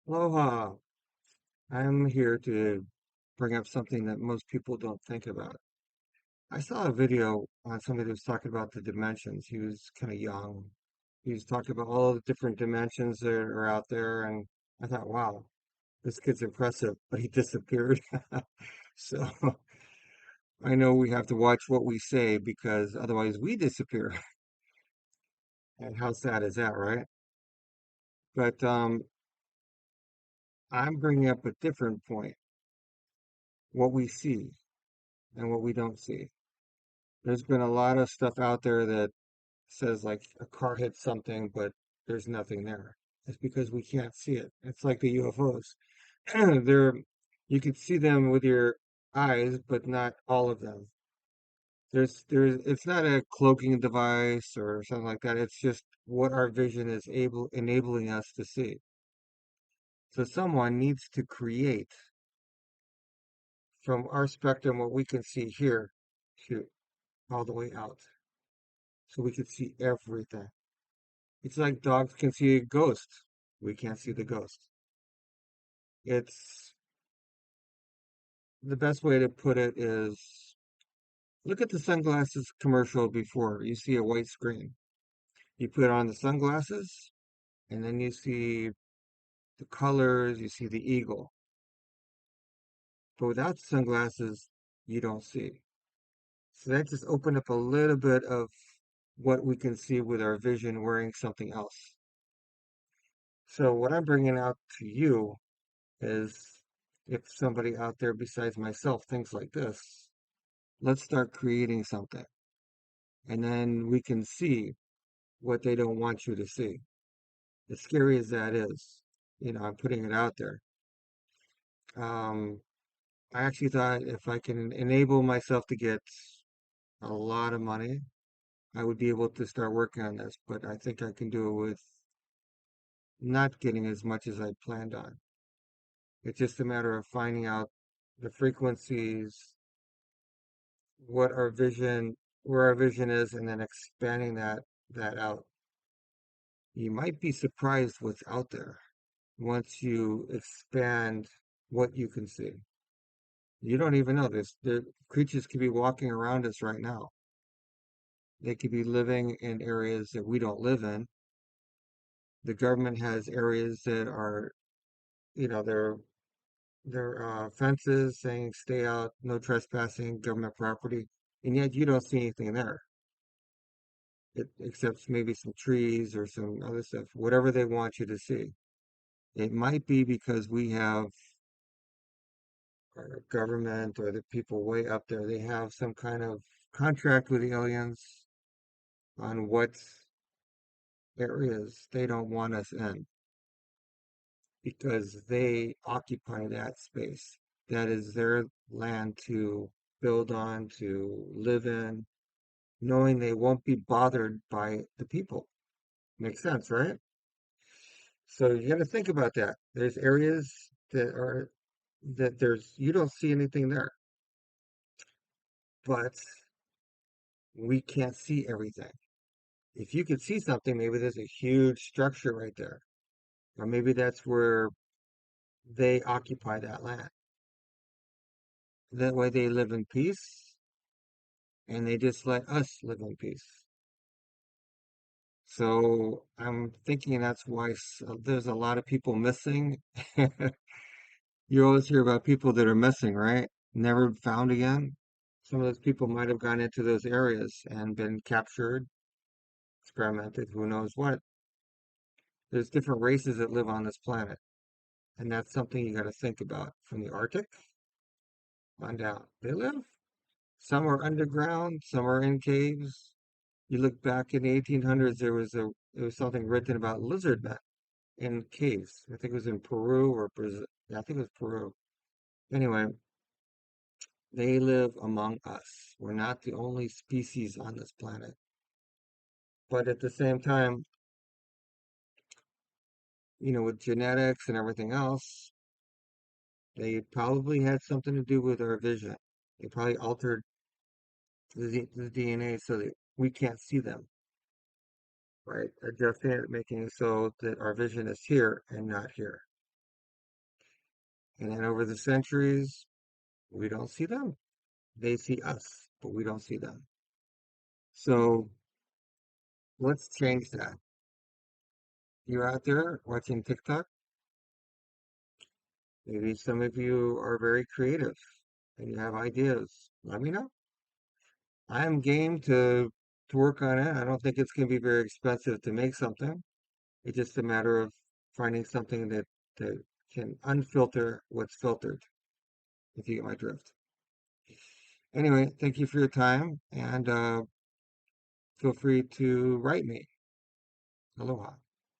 Aloha. I'm here to bring up something that most people don't think about. I saw a video on somebody that was talking about the dimensions. He was kind of young. He was talking about all the different dimensions that are out there, and I thought, wow, this kid's impressive, but he disappeared. So I know we have to watch what we say because otherwise we disappear. And how sad is that, right? But I'm bringing up a different point, what we see and what we don't see. There's been a lot of stuff out there that says like a car hit something, but there's nothing there. It's because we can't see it. It's like the UFOs. They're you can see them with your eyes, but not all of them. There's it's not a cloaking device or something like that. It's just what our vision is able enabling us to see. So someone needs to create from our spectrum what we can see here to all the way out. So we can see everything. It's like dogs can see a ghost. We can't see the ghost. It's the best way to put it is look at the sunglasses commercial before. You see a white screen. You put on the sunglasses, and then you see the colors, you see the eagle. But without sunglasses, you don't see. So that just opened up a little bit of what we can see with our vision wearing something else. So what I'm bringing out to you is if somebody out there besides myself thinks like this, let's start creating something. And then we can see what they don't want you to see. As scary as that is, I'm putting it out there. Um, I actually thought if I can enable myself to get a lot of money, I would be able to start working on this. But I think I can do it with not getting as much as I planned on. It's just a matter of finding out the frequencies, what our vision, where our vision is, and then expanding that out. You might be surprised what's out there once you expand what you can see. You don't even know this. The creatures could be walking around us right now. They could be living in areas that we don't live in. The government has areas that are, you know, they're fences saying stay out, no trespassing, government property, and yet you don't see anything there. Except maybe some trees or some other stuff, whatever they want you to see. It might be because we have our government or the people way up there, they have some kind of contract with the aliens on what areas they don't want us in because they occupy that space. That is their land to build on, to live in, knowing they won't be bothered by the people. Makes sense, right? So you got to think about that. There's areas that are that there's you don't see anything there, but we can't see everything. If you could see something, maybe there's a huge structure right there, or maybe that's where they occupy that land. That way they live in peace and they just let us live in peace. So I'm thinking that's why there's a lot of people missing. You always hear about people that are missing, right? Never found again. Some of those people might have gone into those areas and been captured, experimented, who knows what. There's different races that live on this planet, and that's something you got to think about from the Arctic on down. They live. Some are underground, some are in caves. You look back in the 1800s, there was something written about lizard men in caves. I think it was in Peru or Brazil. Yeah, I think it was Peru. Anyway, they live among us. We're not the only species on this planet. But at the same time, with genetics and everything else, they probably had something to do with our vision. They probably altered the DNA so that we can't see them, right? Adjusting it, making it so that our vision is here and not here. And then over the centuries, we don't see them. They see us, but we don't see them. So let's change that. You're out there watching TikTok. Maybe some of you are very creative and you have ideas. Let me know. I'm game to work on it. I don't think it's going to be very expensive to make something. It's just a matter of finding something that can unfilter what's filtered, if you get my drift. Anyway, thank you for your time and feel free to write me. Aloha.